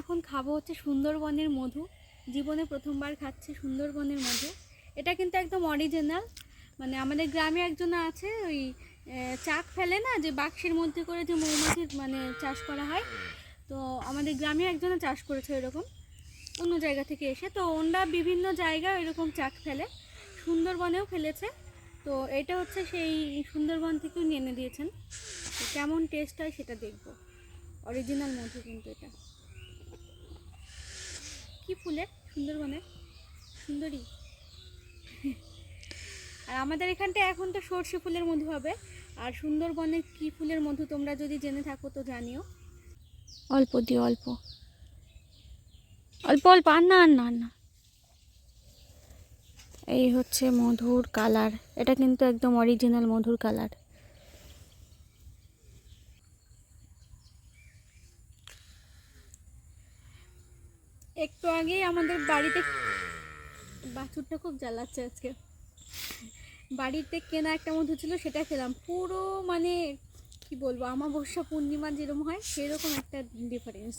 এখন খাবো হচ্ছে সুন্দরবনের মধু। জীবনে প্রথমবার খাচ্ছি সুন্দরবনের মধু। এটা কিন্তু একদম অরিজিনাল। মানে আমাদের গ্রামে একজন আছে, ওই চাক ফেলে না, যে বাক্সের মধ্যে করে যে মৌমাছির মানে চাষ করা হয়, তো আমাদের গ্রামে একজনে চাষ করেছে এরকম, অন্য জায়গা থেকে এসে। তো ওনরা বিভিন্ন জায়গায় এরকম চাক ফেলে, সুন্দরবনেও ফেলেছে। তো এটা হচ্ছে সেই সুন্দরবন থেকেও নিয়ে এনে দিয়েছেন। তো কেমন টেস্ট হয় সেটা দেখবো। অরিজিনাল মধু কিন্তু এটা। কি ফুলের? সুন্দরবনের সুন্দরী। আর আমাদের এখানটা এখন তো সর্ষে ফুলের মধু হবে। আর সুন্দরবনের কি ফুলের মধু তোমরা যদি জেনে থাকো তো জানিও। অল্প দিও, অল্প অল্প অল্প, আর না আর না আর না। এই হচ্ছে মধুর কালার। এটা কিন্তু একদম অরিজিনাল মধুর কালার। একটু আগেই আমাদের বাড়িতে, বাছুরটা খুব জ্বালাচ্ছে আজকে, বাড়িতে কেনা একটা মধু ছিল, সেটা খেলাম। পুরো মানে কি বলবো, অমাবস্যা পূর্ণিমা যেরকম হয় সেরকম একটা ডিফারেন্স।